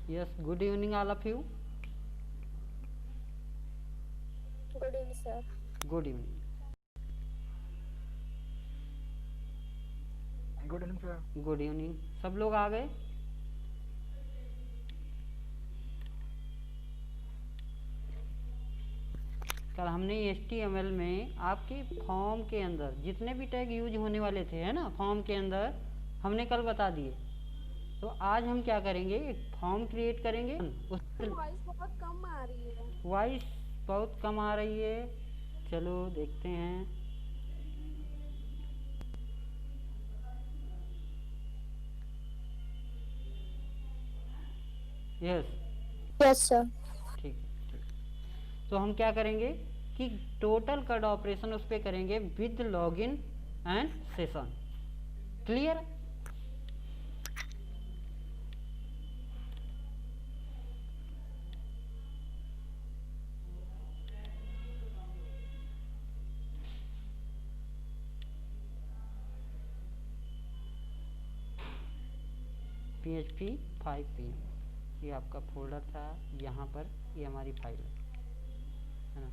Yes, good evening all of you. Good evening, sir. Good evening. Good evening sir. Good evening. सब लोग आ गए? कल हमने HTML में आपके फॉर्म के अंदर जितने भी टैग यूज होने वाले थे, है ना, फॉर्म के अंदर हमने कल बता दिए। तो आज हम क्या करेंगे, एक फॉर्म क्रिएट करेंगे। वॉइस बहुत कम आ रही है। वॉइस बहुत कम आ रही है, चलो देखते हैं। Yes yes sir. ठीक है, ठीक। तो हम क्या करेंगे कि टोटल कट ऑपरेशन उस पर करेंगे with login and session. Clear? PHP 5 PM ये आपका फोल्डर था, यहाँ पर ये हमारी फाइल है ना।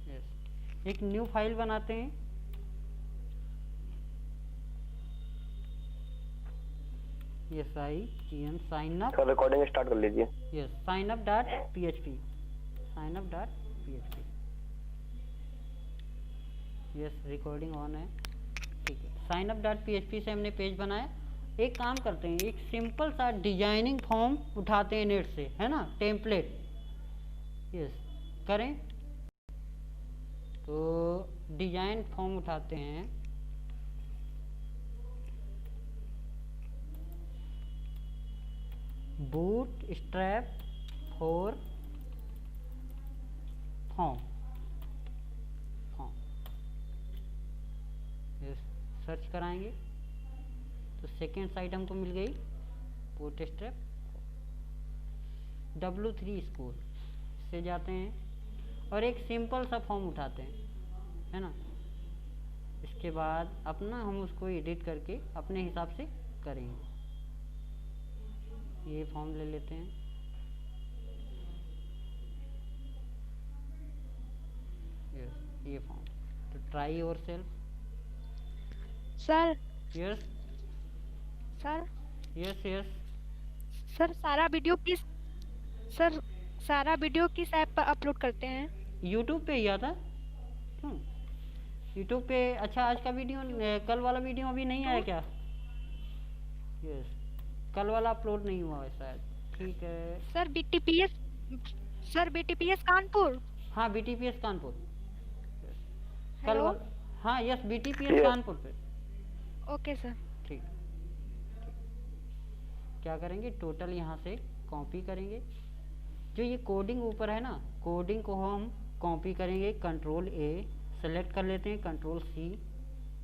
यस, एक न्यू फाइल बनाते हैं। Yes IGN sign up. Sir recording start कर लीजिए। Yes, sign up dot PHP, sign up dot PHP। Yes, recording on है, ठीक है। साइन अप डॉट PHP से हमने पेज बनाया। एक काम करते हैं, एक सिंपल सा डिजाइनिंग फॉर्म उठाते हैं नेट से, है ना, टेम्पलेट। यस, करें तो डिजाइन फॉर्म उठाते हैं। Boot strap for form, search कराएंगे तो सेकेंड साइट हमको मिल गई, बूट स्ट्रैप W3 स्कूल से जाते हैं और एक सिंपल सा फॉर्म उठाते हैं, है ना। इसके बाद अपना हम उसको एडिट करके अपने हिसाब से करेंगे। ये फॉर्म ले लेते हैं। यस, ये फॉर्म। तो try your self. Sir yes sir yes yes. Sir सारा वीडियो किस ऐप पर अपलोड करते हैं? यूट्यूब पे ही आता। यूट्यूब पे। अच्छा, आज का वीडियो, कल वाला वीडियो अभी नहीं आया क्या? यस, कल वाला अपलोड नहीं हुआ है शायद, ठीक है। Sir BTPS Kanpur. हाँ, BTPS कानपुर। कल हेलो। वाला, हाँ यस, BTPS कानपुर पे। Okay sir. ठीक, क्या करेंगे, टोटल यहाँ से कॉपी करेंगे। जो ये कोडिंग ऊपर है ना, कोडिंग को हम कॉपी करेंगे, कंट्रोल A सेलेक्ट कर लेते हैं, कंट्रोल C,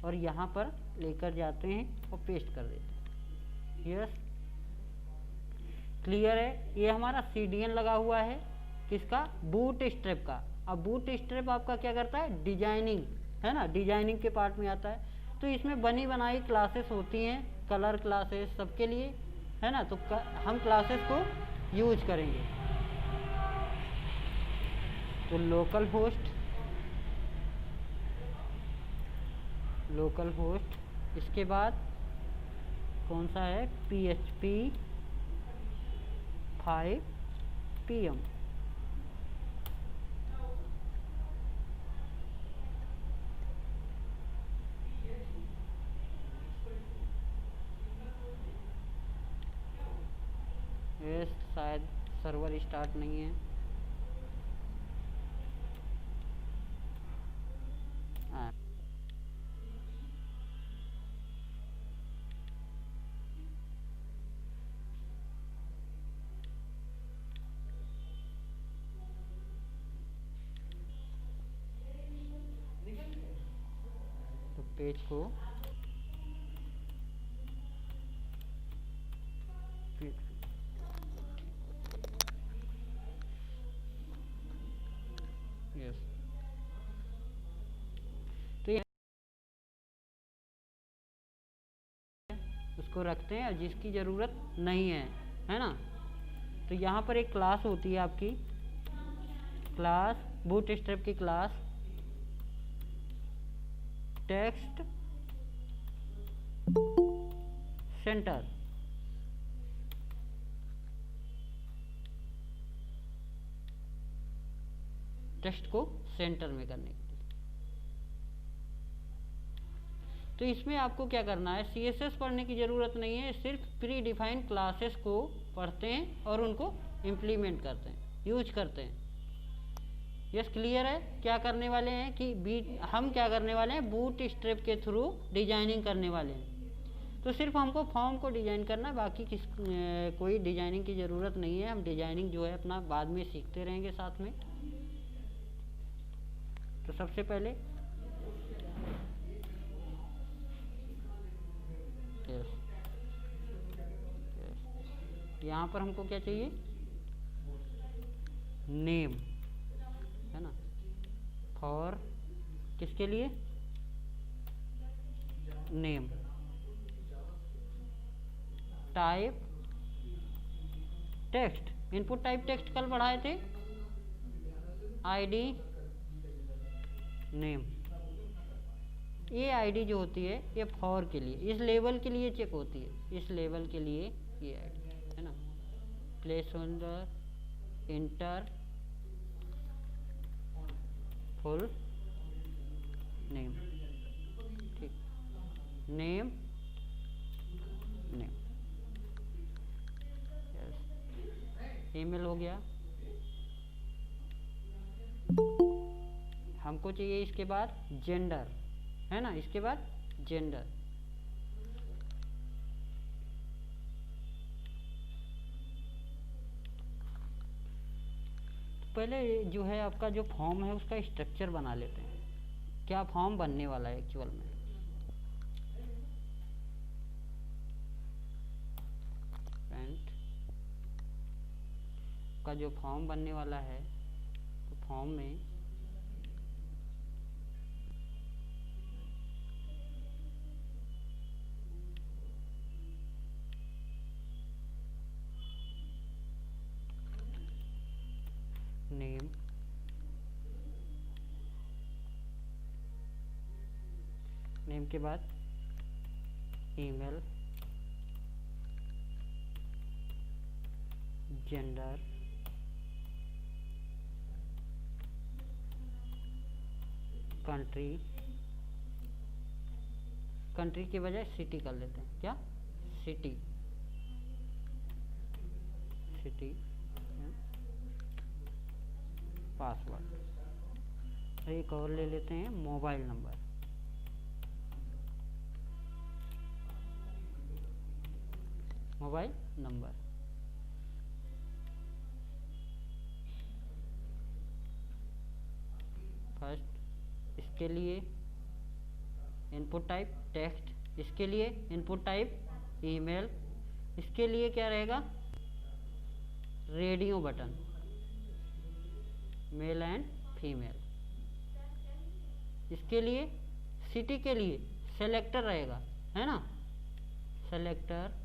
और यहाँ पर लेकर जाते हैं और पेस्ट कर देते हैं। यस, क्लियर है? ये हमारा CDN लगा हुआ है, किसका? बूट स्ट्रैप का। अब बूट स्ट्रैप आपका क्या करता है, डिजाइनिंग, है ना, डिजाइनिंग के पार्ट में आता है। तो इसमें बनी बनाई क्लासेस होती हैं, कलर क्लासेस सबके लिए, है ना। तो हम क्लासेस को यूज करेंगे। तो लोकल होस्ट, इसके बाद कौन सा है, PHP 5 PM। ये शायद सर्वर स्टार्ट नहीं है। हाँ, तो पेज को यस, तो ये उसको रखते हैं और जिसकी ज़रूरत नहीं है ना। तो यहाँ पर एक क्लास होती है आपकी, क्लास बूटस्ट्रैप की क्लास टेक्स्ट सेंटर। टेक्स्ट को सेंटर में करने के लिए तो इसमें आपको क्या करना है, सीएसएस पढ़ने की ज़रूरत नहीं है, सिर्फ प्री डिफाइंड क्लासेस को पढ़ते हैं और उनको इम्प्लीमेंट करते हैं, यूज करते हैं। यस, क्लियर है? क्या करने वाले हैं कि हम क्या करने वाले हैं, बूट स्ट्रैप के थ्रू डिजाइनिंग करने वाले हैं। तो सिर्फ हमको फॉर्म को डिजाइन करना है, बाकी कोई डिजाइनिंग की ज़रूरत नहीं है। हम डिजाइनिंग जो है अपना बाद में सीखते रहेंगे साथ में। तो सबसे पहले यहाँ पर हमको क्या चाहिए, नेम, है ना, फॉर किसके लिए, name, type text, input type text कल पढ़ाए थे, आईडी नेम। ये आईडी जो होती है ये फॉर के लिए, इस लेवल के लिए चेक होती है, इस लेवल के लिए ये आईडी है ना। Place holder, inter, full name, ठीक, नेम, नेम, यस, ईमेल हो गया। हमको चाहिए इसके बाद जेंडर, है ना, इसके बाद जेंडर। पहले जो है आपका जो फॉर्म है उसका स्ट्रक्चर बना लेते हैं, क्या फॉर्म बनने वाला है एक्चुअल में। पेंट का जो फॉर्म बनने वाला है, तो फॉर्म में नेम, नेम के बाद ईमेल, जेंडर, कंट्री, कंट्री के बजाय सिटी कर लेते हैं, क्या, सिटी, सिटी, पासवर्ड। एक और ले लेते हैं, mobile number, mobile number, first इसके लिए इनपुट टाइप टेक्स्ट, इसके लिए इनपुट टाइप ईमेल, इसके लिए क्या रहेगा, radio button, male and female, इसके लिए सिटी के लिए सेलेक्टर रहेगा, है ना, सेलेक्टर,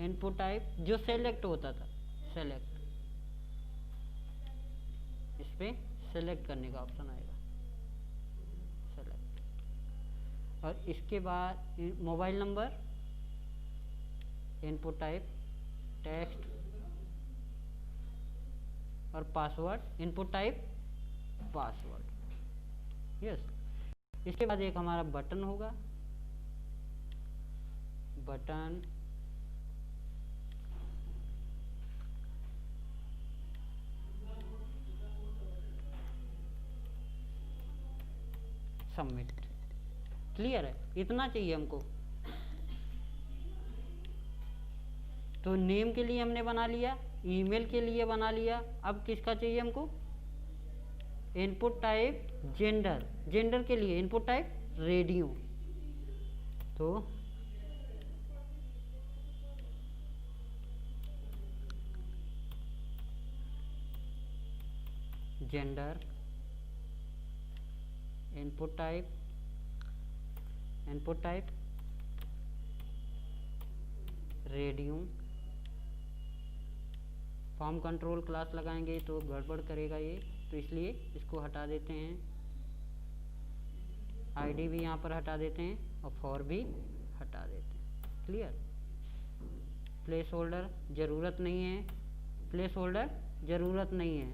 इनपुट टाइप जो सेलेक्ट होता था, सेलेक्ट, इस पे सेलेक्ट करने का ऑप्शन आएगा, सेलेक्ट। और इसके बाद mobile number, input type text, और password, input type password, yes. इसके बाद एक हमारा बटन होगा, बटन, सबमिट। क्लियर है? इतना चाहिए हमको। तो नेम के लिए हमने बना लिया, ईमेल के लिए बना लिया, अब किसका चाहिए हमको, इनपुट टाइप जेंडर, जेंडर के लिए इनपुट टाइप रेडियो। तो gender, input type radio. Form control class लगाएंगे तो गड़बड़ करेगा ये, तो इसलिए इसको हटा देते हैं। आईडी भी यहाँ पर हटा देते हैं और फॉर भी हटा देते हैं। क्लियर। प्लेस होल्डर ज़रूरत नहीं है,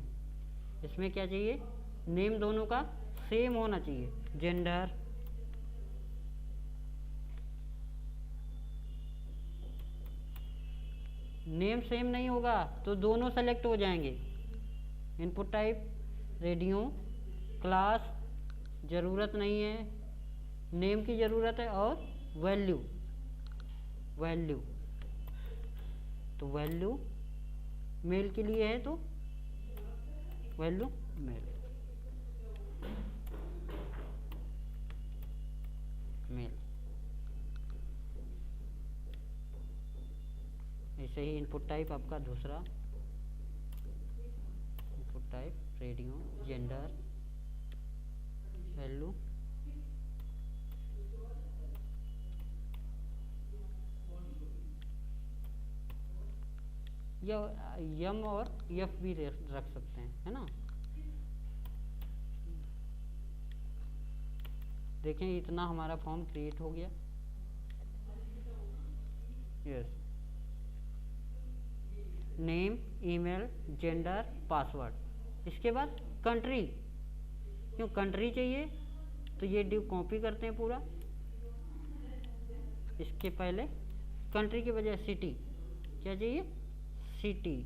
इसमें क्या चाहिए, नेम दोनों का सेम होना चाहिए। जेंडर, नेम सेम नहीं होगा तो दोनों सेलेक्ट हो जाएंगे। इनपुट टाइप रेडियो, क्लास ज़रूरत नहीं है, नेम की ज़रूरत है, और वैल्यू तो वैल्यू मेल के लिए है तो वैल्यू मेल। ऐसे ही इनपुट टाइप आपका दूसरा, input type radio, gender, value, या यम और एफ भी रख सकते हैं, है ना। देखें इतना हमारा फॉर्म क्रिएट हो गया। Yes, name, email, gender, password. इसके बाद कंट्री, क्यों कंट्री चाहिए तो ये डिव कॉपी करते हैं पूरा। इसके पहले कंट्री की बजाय सिटी, क्या चाहिए, सिटी।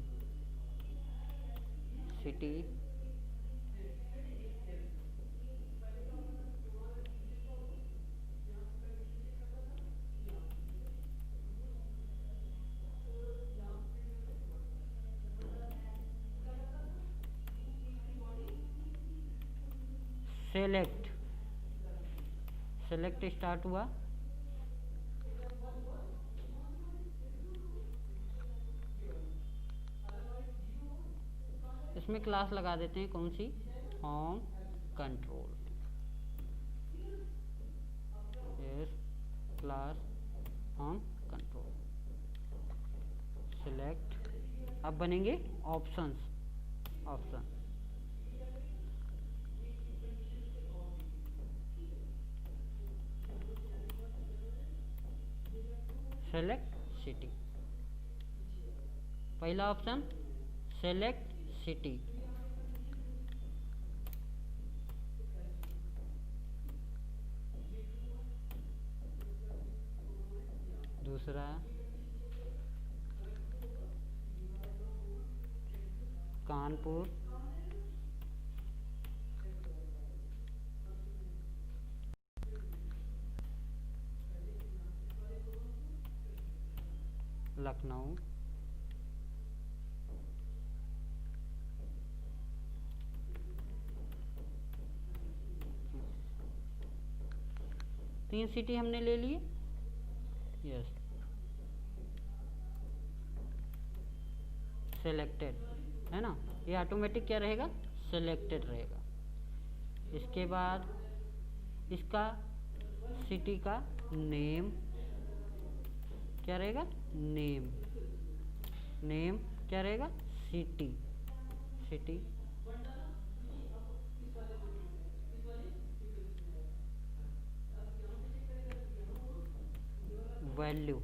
सेलेक्ट स्टार्ट हुआ। इसमें क्लास लगा देते हैं, कौन सी, form control. Yes, class form control. Select, अब बनेंगे ऑप्शन। सेलेक्ट सिटी, पहला ऑप्शन सेलेक्ट सिटी। दूसरा कानपुर। लखनऊ। तीन सिटी हमने ले लिए। यस, सेलेक्टेड है ना, ये ऑटोमेटिक क्या रहेगा, सेलेक्टेड रहेगा। इसके बाद इसका सिटी का नेम क्या रहेगा, नेम क्या रहेगा, सिटी। वैल्यू,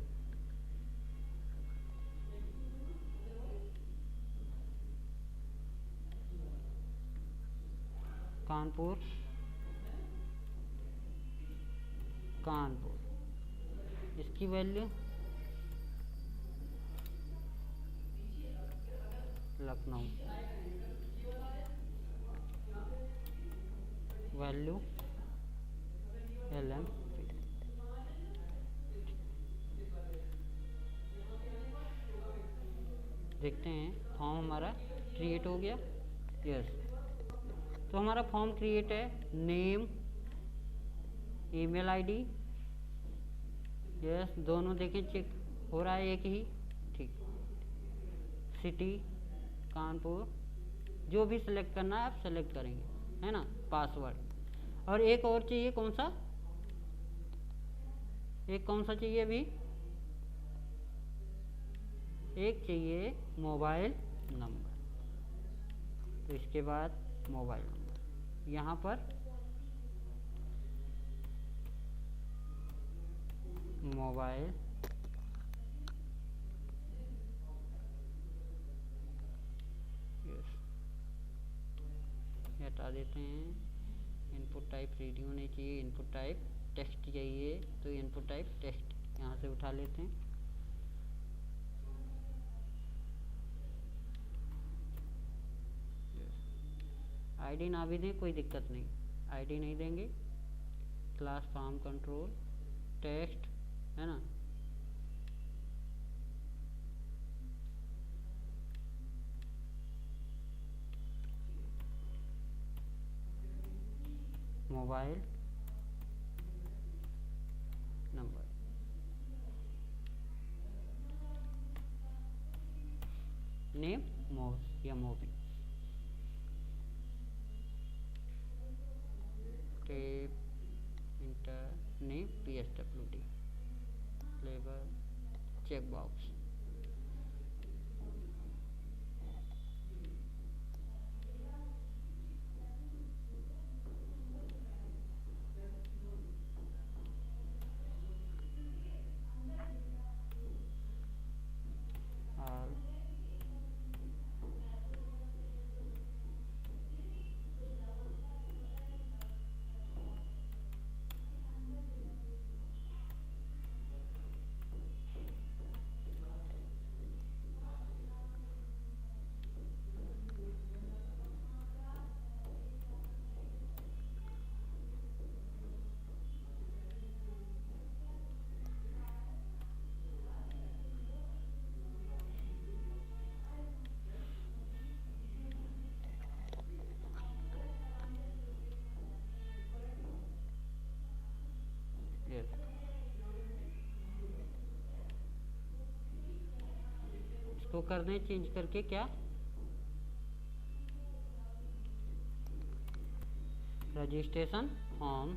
कानपुर। इसकी वैल्यू लखनऊ। Value LM। देखते हैं फॉर्म हमारा क्रिएट हो गया। यस, तो हमारा फॉर्म क्रिएट है। नेम, ईमेल आईडी, यस दोनों देखें चेक हो रहा है एक ही, ठीक। सिटी कानपुर, जो भी सिलेक्ट करना है आप सेलेक्ट करेंगे, है ना, पासवर्ड। और एक और चाहिए, कौन सा, एक कौन सा चाहिए अभी, एक चाहिए मोबाइल नंबर। तो इसके बाद मोबाइल नंबर, यहाँ पर मोबाइल हटा देते हैं। इनपुट टाइप रेडियो नहीं चाहिए, इनपुट टाइप टेक्स्ट चाहिए, तो इनपुट टाइप टेक्स्ट यहाँ से उठा लेते हैं। आईडी ना भी दें कोई दिक्कत नहीं, आईडी नहीं देंगे। क्लास फार्म कंट्रोल टेक्स्ट, है ना, मोबाइल नंबर, नेम मोव या मोवी, टेप इंटर नेम PSWD, फ्लेवर चेक बॉक्स, इसको कर दें चेंज करके, क्या रजिस्ट्रेशन फॉर्म,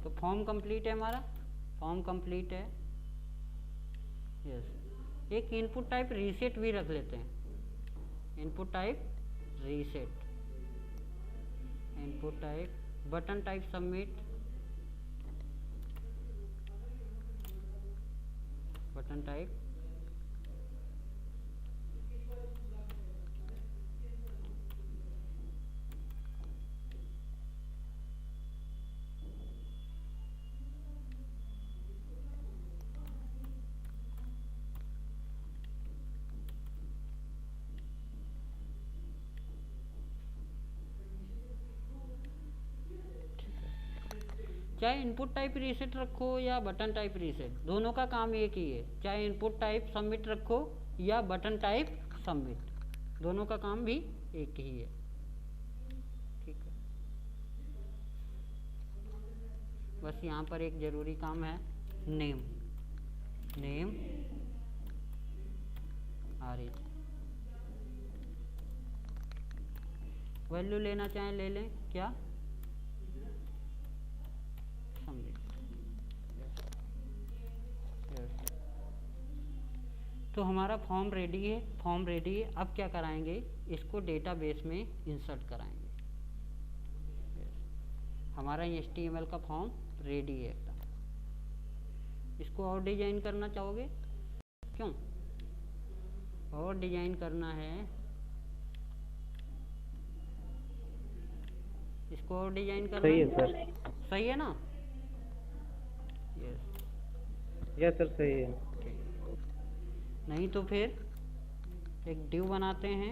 तो फॉर्म कंप्लीट है, हमारा फॉर्म कंप्लीट है। यस, एक इनपुट टाइप रीसेट भी रख लेते हैं, input type reset, input type button type submit, button type चाहे इनपुट टाइप रीसेट रखो या बटन टाइप रीसेट, दोनों का काम एक ही है। चाहे इनपुट टाइप सबमिट रखो या बटन टाइप सबमिट, दोनों का काम भी एक ही है। ठीक है, बस यहाँ पर एक ज़रूरी काम है, नेम, नेम RH, वैल्यू लेना चाहें ले लें, क्या तो हमारा फॉर्म रेडी है, फॉर्म रेडी है। अब क्या कराएंगे, इसको डेटाबेस में इंसर्ट कराएंगे। हमारा HTML का फॉर्म रेडी है एकदम। इसको और डिजाइन करना चाहोगे, क्यों और डिजाइन करना है, इसको और डिजाइन करना सही है सर, सही है ना, यस सर सही है। नहीं तो फिर एक डिव बनाते हैं,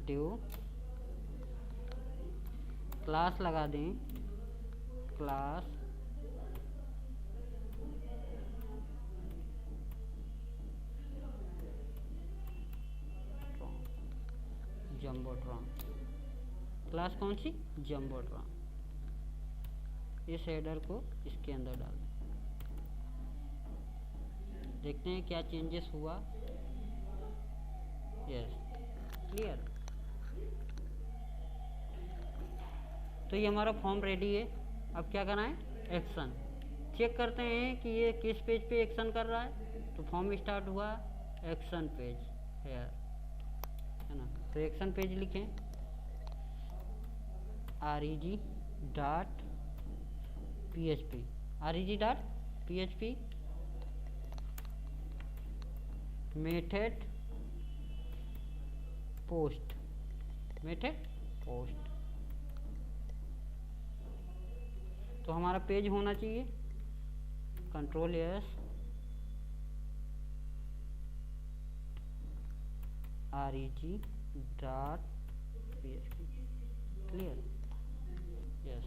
डिव क्लास लगा दें, क्लास जम्बोट्रॉन। क्लास कौन सी? जम्बोट्रॉन। इस हेडर को इसके अंदर डाल दें। देखते हैं क्या चेंजेस हुआ। Yes, clear. तो ये हमारा फॉर्म रेडी है। अब क्या करना है? एक्शन। चेक करते हैं कि ये किस पेज पे एक्शन कर रहा है। तो फॉर्म स्टार्ट हुआ एक्शन पेज है ना। तो एक्शन पेज लिखें reg.php reg.php मेथड पोस्ट तो हमारा पेज होना चाहिए। Control S reg.php clear. Yes,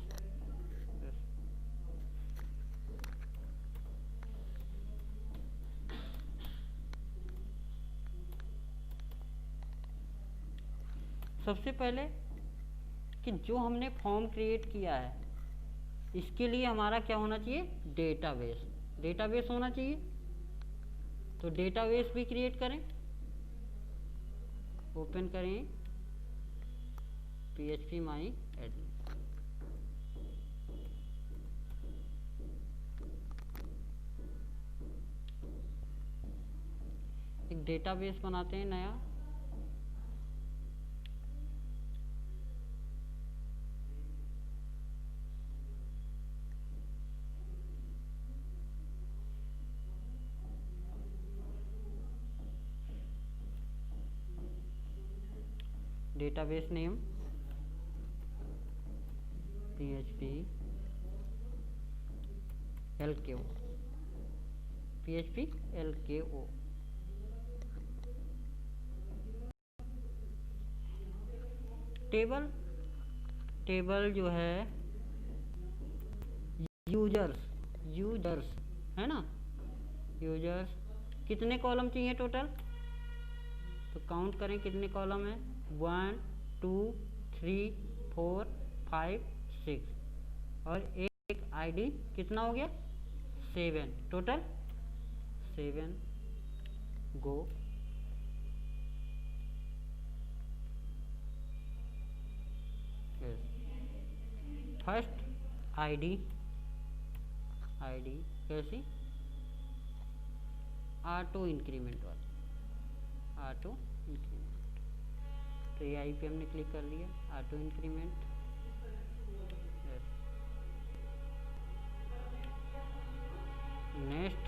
सबसे पहले कि जो हमने फॉर्म क्रिएट किया है इसके लिए हमारा क्या होना चाहिए? डेटाबेस होना चाहिए। तो डेटाबेस भी क्रिएट करें। ओपन करें php my admin। एक डेटाबेस बनाते हैं नया। Database name php lko। Table जो है यूजर्स है ना। यूजर्स कितने कॉलम चाहिए टोटल? तो काउंट करें कितने कॉलम है। 1 2 3 4 5 6 और एक आईडी कितना हो गया? 7। टोटल 7। गो। फर्स्ट आईडी कैसी? ऑटो इंक्रीमेंट वाली। तो ये आई पे हमने क्लिक कर लिया। Auto increment. Next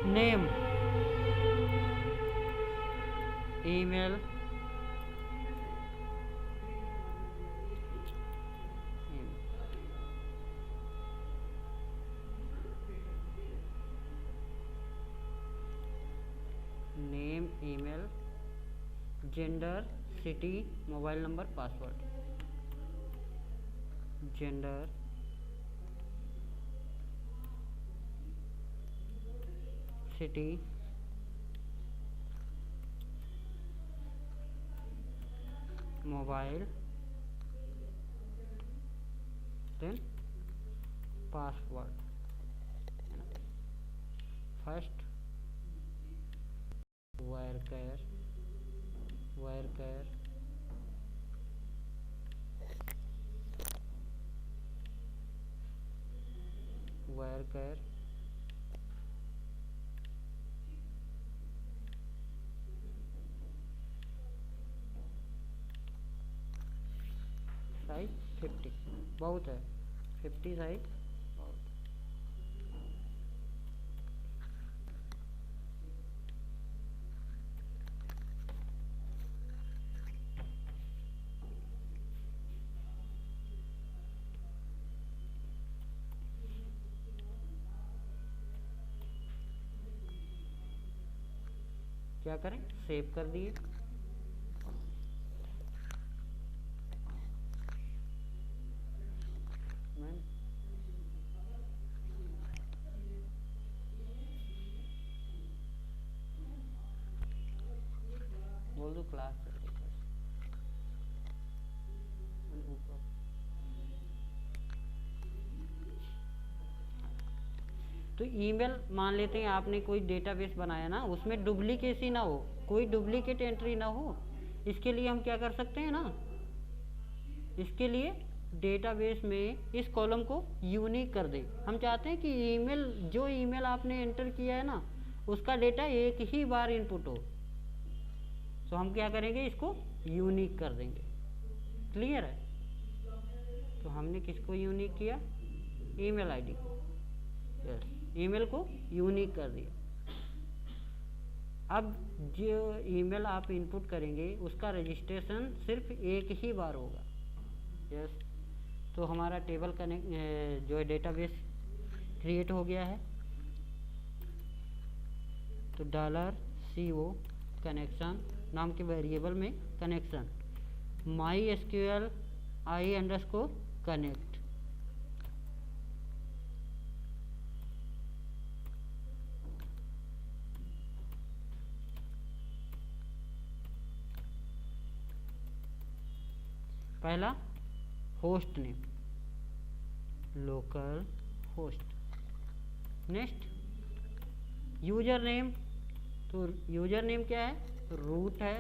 name email email gender city mobile number password. Gender city mobile then password. First varchar size 50 बहुत है। 50 साइज बहुत। क्या करें? सेव कर दिए। बोल क्लास तो ईमेल मान लेते हैं आपने कोई डेटाबेस बनाया ना, उसमें डुप्लीकेसी ना हो, कोई डुप्लीकेट एंट्री ना हो। इसके लिए हम क्या कर सकते हैं ना, इसके लिए डेटाबेस में इस कॉलम को यूनिक कर दें। हम चाहते हैं कि ईमेल, जो ईमेल आपने एंटर किया है ना, उसका डेटा एक ही बार इनपुट हो, तो हम क्या करेंगे, इसको यूनिक कर देंगे। क्लियर है? तो हमने किसको यूनिक किया, ईमेल आईडी को। यस, ईमेल को यूनिक कर दिया। अब जो ईमेल आप इनपुट करेंगे उसका रजिस्ट्रेशन सिर्फ एक ही बार होगा। यस, तो हमारा टेबल कनेक्ट जो है डेटाबेस क्रिएट हो गया है। तो $CO कनेक्शन नाम के वेरिएबल में कनेक्शन MySQL I_connect पहला host name local host, next user name, तो यूजर नेम क्या है, रूट है।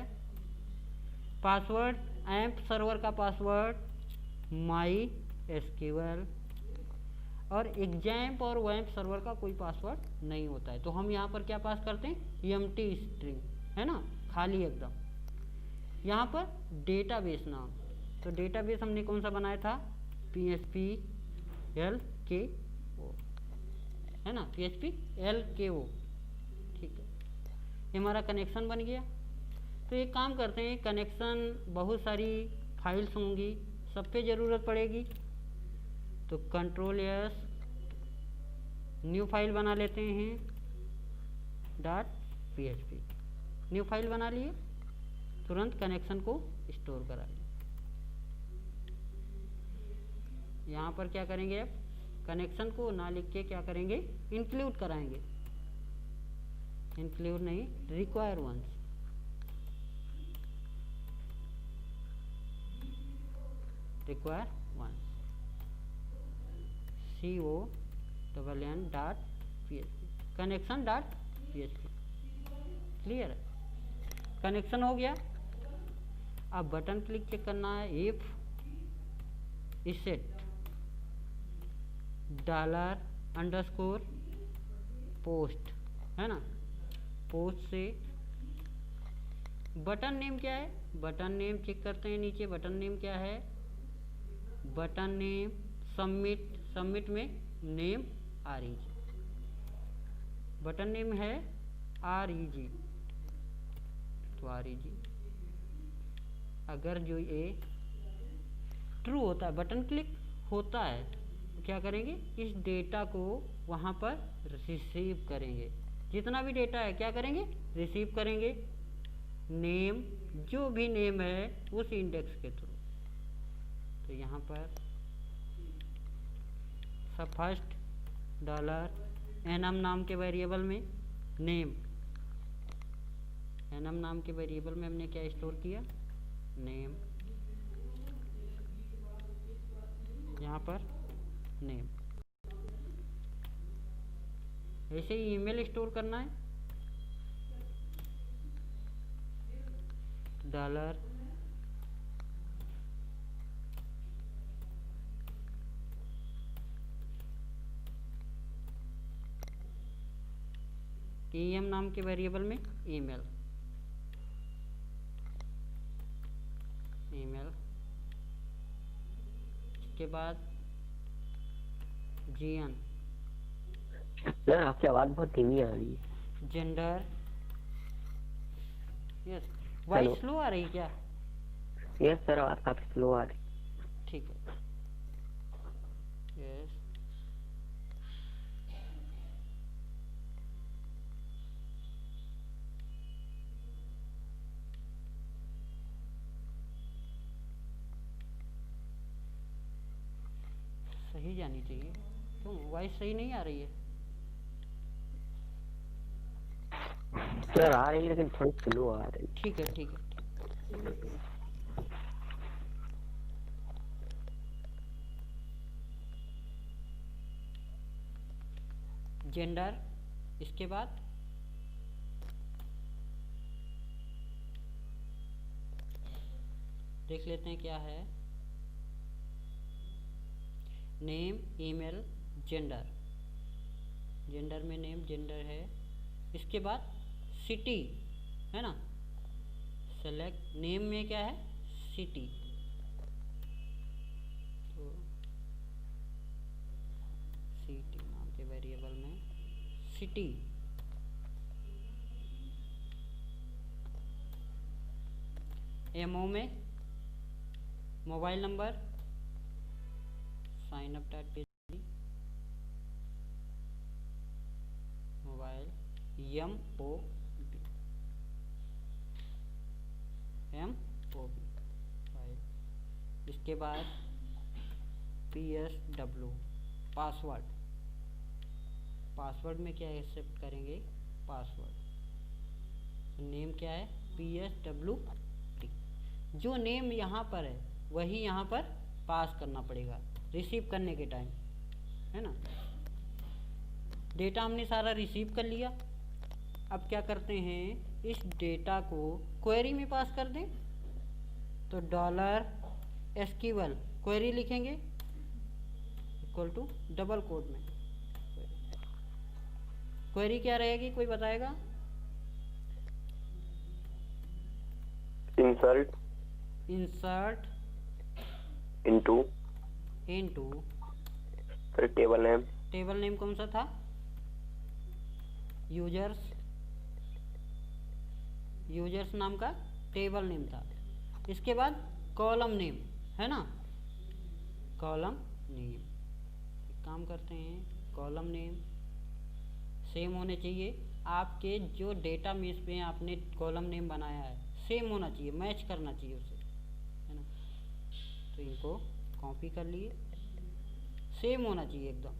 पासवर्ड एम्प सर्वर का पासवर्ड MySQL, और एग्जाम्प और वैम्प सर्वर का कोई पासवर्ड नहीं होता है। तो हम यहाँ पर क्या पास करते हैं, एम्प्टी स्ट्रिंग, है ना, खाली एकदम। यहाँ पर डेटाबेस नाम, तो डेटाबेस हमने कौन सा बनाया था, PHP-LKO, है ना, PHP-LKO। ठीक है, ये हमारा कनेक्शन बन गया। तो एक काम करते हैं, कनेक्शन बहुत सारी फाइल्स होंगी, सब पे ज़रूरत पड़ेगी, तो Ctrl+S न्यू फाइल बना लेते हैं, .php न्यू फाइल बना लिए, तुरंत कनेक्शन को स्टोर करा लिए। यहाँ पर क्या करेंगे, अब कनेक्शन को ना लिख के क्या करेंगे, इंक्लूड कराएंगे, इंक्लूड नहीं, require once, require once CONN.php कनेक्शन.php। क्लियर है, कनेक्शन हो गया। अब बटन क्लिक चेक करना है, इफ इसेट $_पोस्ट, है ना, पोस्ट से बटन नेम क्या है, बटन नेम चेक करते हैं नीचे, बटन नेम क्या है, बटन नेम सबमिट, सबमिट में नेम REG, बटन नेम है REG, तो REG। अगर जो ये ट्रू होता है, बटन क्लिक होता है, तो क्या करेंगे, इस डेटा को वहाँ पर रिसीव करेंगे। जितना भी डेटा है क्या करेंगे, रिसीव करेंगे, नेम, जो भी नेम है उस इंडेक्स के थ्रू। तो यहाँ पर सब फर्स्ट $num नाम के वेरिएबल में नेम, num नाम के वेरिएबल में हमने क्या स्टोर किया, नेम, यहाँ पर नेम। ऐसे ही ईमेल स्टोर करना है, डॉलर EM नाम के वेरिएबल में ईमेल, ईमेल, इसके बाद GN, सर आपकी आवाज़ बहुत धीमी आ रही है। जेंडर, यस, वॉइस स्लो आ रही क्या? यस सर, आवाज़ काफ़ी स्लो आ रही। ठीक है, यस, सही जानी चाहिए, क्यों वॉइस सही नहीं आ रही है? सर आ रही है लेकिन थोड़ी स्लो आ रही है। ठीक है, ठीक है, जेंडर, इसके बाद देख लेते हैं क्या है। Name, email, gender. जेंडर में नेम, जेंडर है। इसके बाद सिटी है ना, सेलेक्ट। नेम में क्या है, सिटी। तो सिटी नाम के वेरिएबल में सिटी। एमओ में mobile number, sign up dot PHP, mobile, MOB, file. इसके बाद PSW, पासवर्ड। पासवर्ड में क्या एक्सेप्ट करेंगे, पासवर्ड। नेम क्या है, PSW। जो नेम यहाँ पर है वही यहाँ पर पास करना पड़ेगा रिसीव करने के टाइम, है ना। डेटा हमने सारा रिसीव कर लिया। अब क्या करते हैं, इस डेटा को क्वेरी में पास कर दें। तो $SQL क्वेरी लिखेंगे इक्वल टू डबल कोट में। क्वेरी क्या रहेगी, कोई बताएगा? इंसर्ट इनटू फिर टेबल नेम। टेबल नेम कौन सा था, यूजर्स नाम का टेबल नेम था। इसके बाद कॉलम नेम है ना, कॉलम नेम। एक काम करते हैं, कॉलम नेम सेम होने चाहिए आपके जो डेटा बेस में आपने कॉलम नेम बनाया है, सेम होना चाहिए, मैच करना चाहिए उसे, है ना। तो इनको कॉपी कर लिए, सेम होना चाहिए एकदम।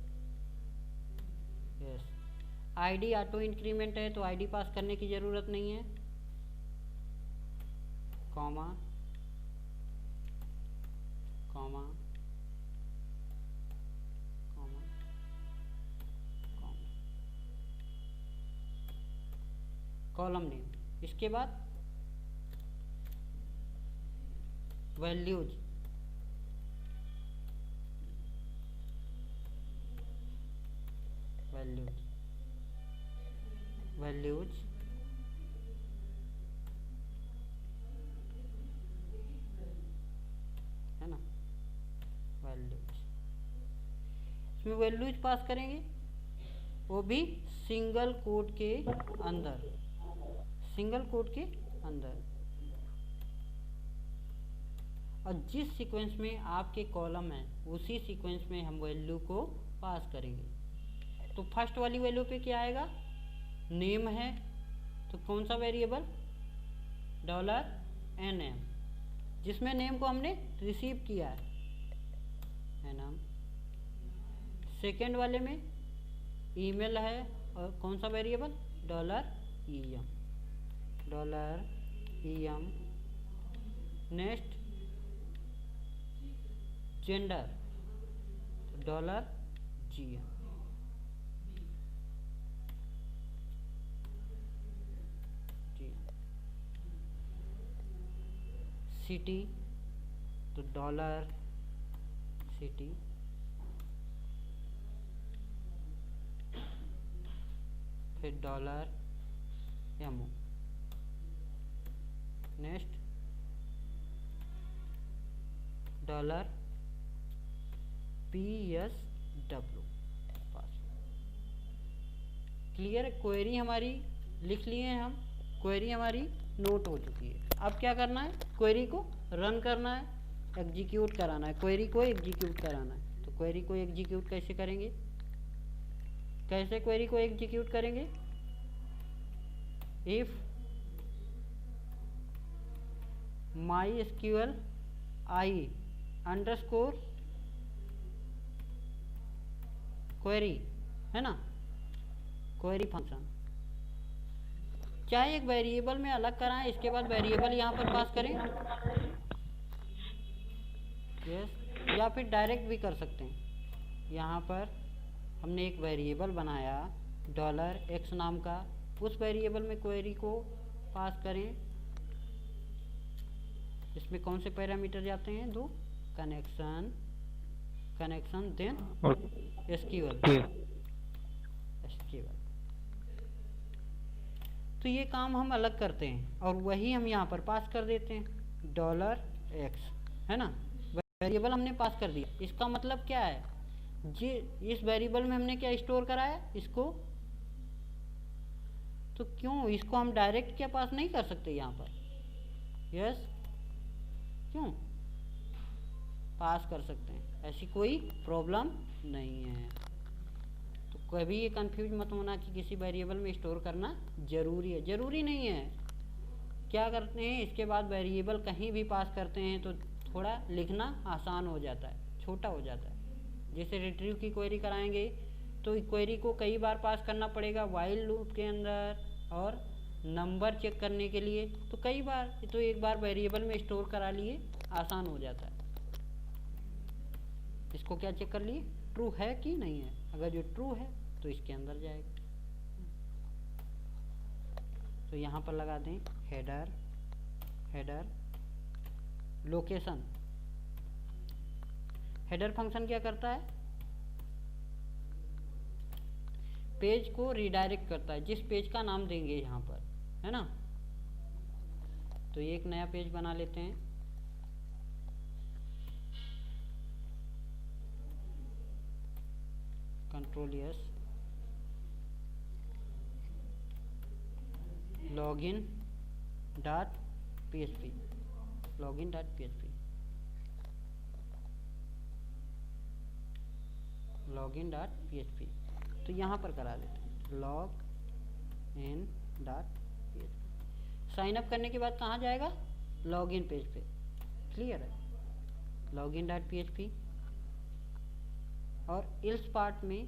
यस। आईडी ऑटो इंक्रीमेंट है तो आईडी पास करने की ज़रूरत नहीं है। Comma comma comma comma, column name. इसके बाद वैल्यूज, वैल्यूज है ना, वैल्यूज। इसमें वैल्यूज पास करेंगे, वो भी सिंगल कोट के अंदर, सिंगल कोट के अंदर। और जिस सीक्वेंस में आपके कॉलम है उसी सीक्वेंस में हम वैल्यू को पास करेंगे। तो फर्स्ट वाली वैल्यू पे क्या आएगा, नेम है तो कौन सा वेरिएबल, $NM, जिसमें नेम को हमने रिसीव किया है नाम। सेकेंड वाले में ईमेल है और कौन सा variable, $EM। Next gender, $GM। City तो $City। फिर $MO। Next $PSW, password. Clear है, क्वेरी हमारी लिख लिए हैं हम, क्वेरी हमारी नोट हो चुकी है। अब क्या करना है, क्वेरी को रन करना है, एग्जीक्यूट कराना है, क्वेरी को एग्जीक्यूट कराना है। तो क्वेरी को एग्जीक्यूट कैसे करेंगे, कैसे क्वेरी को एग्जीक्यूट करेंगे, if MySQL I underscore query, है ना, क्वेरी फंक्शन चाहे एक वेरिएबल में अलग कराएं, इसके बाद वेरिएबल यहाँ पर पास करें, यस, या फिर डायरेक्ट भी कर सकते हैं। यहाँ पर हमने एक वेरिएबल बनाया $x नाम का, उस वेरिएबल में क्वेरी को पास करें। इसमें कौन से पैरामीटर जाते हैं? 2, कनेक्शन देन एसक्यूएल। तो ये काम हम अलग करते हैं और वही हम यहाँ पर पास कर देते हैं $x, है ना। वेरिएबल हमने पास कर दिया, इसका मतलब क्या है जी, इस वेरिएबल में हमने क्या स्टोर कराया इसको, तो क्यों इसको हम डायरेक्ट क्या पास नहीं कर सकते यहाँ पर? यस, क्यों पास कर सकते हैं, ऐसी कोई प्रॉब्लम नहीं है। तो कभी ये कंफ्यूज मत होना कि किसी वेरिएबल में स्टोर करना जरूरी है, जरूरी नहीं है। क्या करते हैं, इसके बाद वेरिएबल कहीं भी पास करते हैं तो थोड़ा लिखना आसान हो जाता है, छोटा हो जाता है। जैसे रिट्रीव की क्वेरी कराएंगे तो क्वेरी को कई बार पास करना पड़ेगा व्हाइल लूप के अंदर, और नंबर चेक करने के लिए तो कई बार, तो एक बार वेरिएबल में स्टोर करा लिए आसान हो जाता है। इसको क्या चेक कर लिए, ट्रू है कि नहीं है, अगर जो ट्रू है तो इसके अंदर जाएगा। तो यहाँ पर लगा दें हेडर लोकेशन। हेडर फंक्शन क्या करता है, पेज को रिडायरेक्ट करता है, जिस पेज का नाम देंगे यहाँ पर, है ना। तो ये एक नया पेज बना लेते हैं। Control yes, login dot php, तो यहाँ पर करा देते हैं login.php। साइन अप करने के बाद कहाँ जाएगा, लॉगिन पेज पे, क्लियर है। login.php और इल्स पार्ट में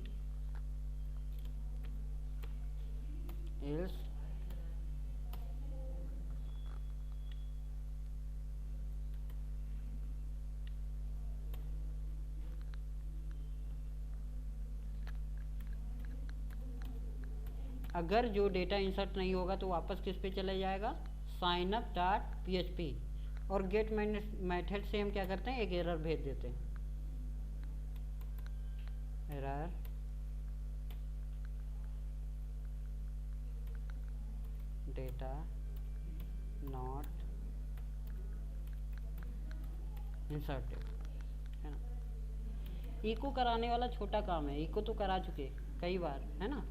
इल्स अगर जो डेटा इंसर्ट नहीं होगा तो वापस किस पे चला जाएगा, signup.php। और गेट मेथड से हम क्या करते हैं, एक एरर भेज देते हैं, एरर डेटा नॉट इंसर्टेड, है ना। इको कराने वाला छोटा काम है, इको तो करा चुके कई बार, है ना।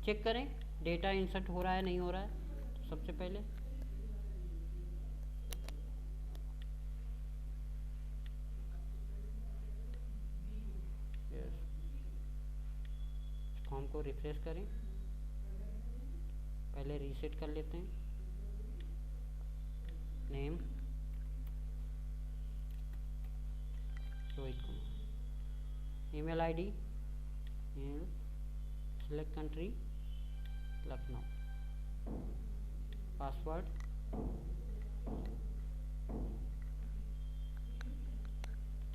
चेक करें डेटा इंसर्ट हो रहा है नहीं हो रहा है। तो सबसे पहले फॉर्म को रिफ्रेश करें, पहले रीसेट कर लेते हैं। Name Rohit Kumar, email ID select country Lucknow, password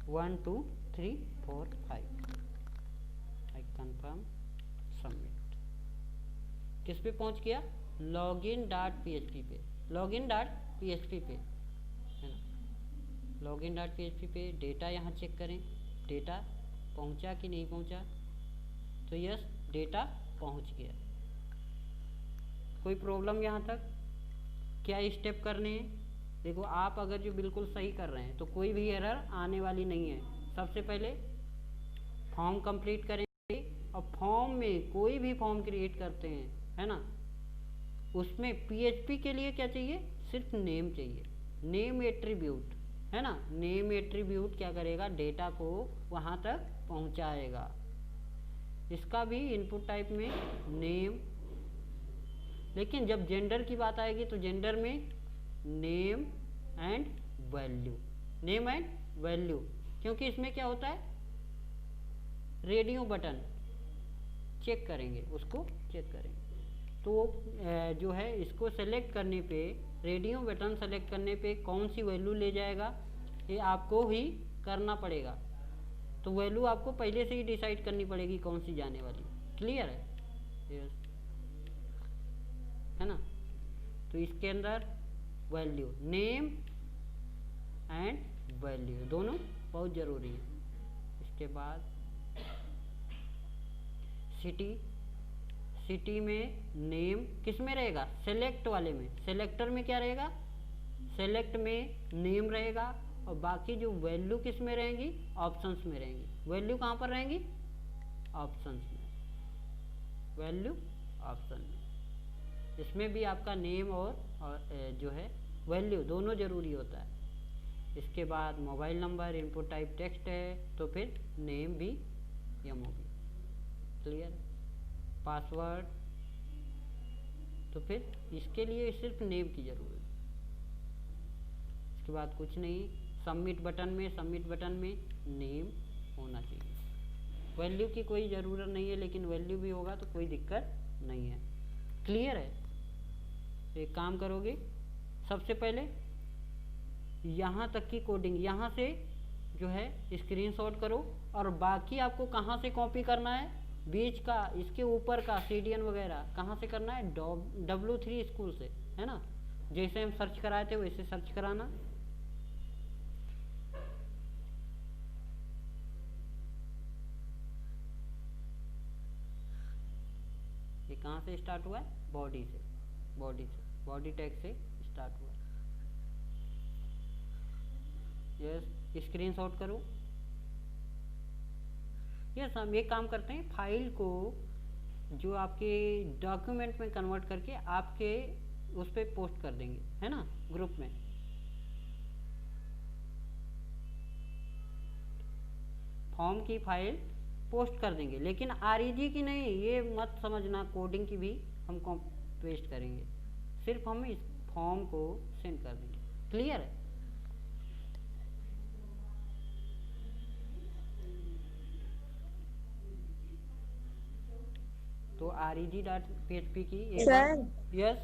one two three four five, I confirm submit. किस पे पहुंच गया, login.php पे, login.php पे, है ना। login.php पे डेटा यहाँ चेक करें, डेटा पहुंचा कि नहीं पहुंचा, तो यस डेटा पहुंच गया। कोई प्रॉब्लम यहाँ तक, क्या स्टेप करने हैं, देखो आप अगर जो बिल्कुल सही कर रहे हैं तो कोई भी एरर आने वाली नहीं है। सबसे पहले फॉर्म कंप्लीट करेंगे, और फॉर्म में कोई भी फॉर्म क्रिएट करते हैं, है ना, उसमें PHP के लिए क्या चाहिए, सिर्फ नेम चाहिए, नेम एट्रीब्यूट, है ना। नेम एट्रीब्यूट क्या करेगा, डेटा को वहाँ तक पहुँचाएगा। इसका भी इनपुट टाइप में नेम, लेकिन जब जेंडर की बात आएगी तो जेंडर में नेम एंड वैल्यू, क्योंकि इसमें क्या होता है, रेडियो बटन चेक करेंगे, उसको चेक करेंगे। तो जो है इसको सेलेक्ट करने पे, रेडियो बटन सेलेक्ट करने पे कौन सी वैल्यू ले जाएगा ये आपको ही करना पड़ेगा। तो वैल्यू आपको पहले से ही डिसाइड करनी पड़ेगी कौन सी जाने वाली। क्लियर है? यस, है ना। तो इसके अंदर वैल्यू, नेम एंड वैल्यू दोनों बहुत ज़रूरी है। इसके बाद सिटी, सिटी में नेम किस में रहेगा? सेलेक्ट वाले में। सेलेक्टर में क्या रहेगा? सेलेक्ट में नेम रहेगा, और बाकी जो वैल्यू किस में रहेंगी? ऑप्शंस में रहेंगी। वैल्यू कहाँ पर रहेंगी? ऑप्शंस में। वैल्यू ऑप्शन में। इसमें भी आपका नेम और जो है वैल्यू दोनों ज़रूरी होता है। इसके बाद mobile number, input type text है तो फिर नेम भी MOB। क्लियर? पासवर्ड, तो फिर इसके लिए सिर्फ नेम की ज़रूरत है। इसके बाद कुछ नहीं। सबमिट बटन में, सबमिट बटन में नेम होना चाहिए। वैल्यू की कोई ज़रूरत नहीं है, लेकिन वैल्यू भी होगा तो कोई दिक्कत नहीं है। क्लियर है? एक काम करोगे, सबसे पहले यहाँ तक की कोडिंग यहाँ से जो है स्क्रीनशॉट करो, और बाकी आपको कहाँ से कॉपी करना है? बीच का, इसके ऊपर का CDN वगैरह कहाँ से करना है? W3 स्कूल से, है ना। जैसे हम सर्च कराए थे वैसे सर्च कराना। ये कहाँ से स्टार्ट हुआ है? बॉडी से, बॉडी से, बॉडी टैग से स्टार्ट हुआ है। यस, स्क्रीनशॉट करो। यस, हम एक काम करते हैं, फाइल को जो आपके डॉक्यूमेंट में कन्वर्ट करके आपके उस पर पोस्ट कर देंगे, है ना, ग्रुप में। फॉर्म की फाइल पोस्ट कर देंगे, लेकिन REG की नहीं, ये मत समझना, कोडिंग की भी हम पेस्ट करेंगे। सिर्फ हम इस फॉर्म को सेंड कर देंगे। क्लियर है? तो REG.php की सर। यस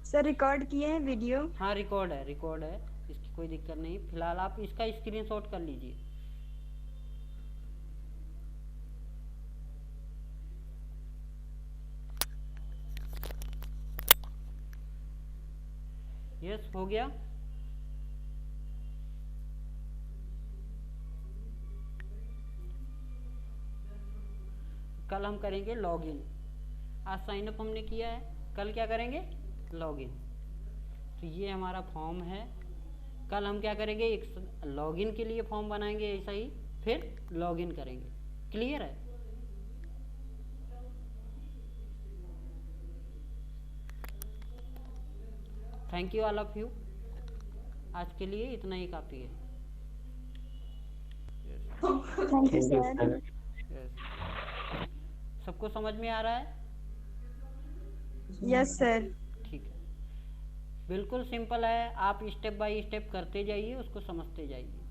सर रिकॉर्ड किए हैं वीडियो? हाँ, रिकॉर्ड है, रिकॉर्ड है, इसकी कोई दिक्कत नहीं। फिलहाल आप इसका स्क्रीनशॉट कर लीजिए। यस, हो गया। कल हम करेंगे लॉगिन। आज साइन अप हमने किया है, कल क्या करेंगे? लॉगिन। तो ये हमारा फॉर्म है। कल हम क्या करेंगे? एक लॉगिन के लिए फॉर्म बनाएंगे ऐसा ही, फिर लॉगिन करेंगे। क्लियर है? Thank you all of you. आज के लिए इतना ही काफ़ी है। Thank you sir. सबको समझ में आ रहा है? Yes sir. ठीक है, बिल्कुल सिंपल है। आप स्टेप बाय स्टेप करते जाइए, उसको समझते जाइए।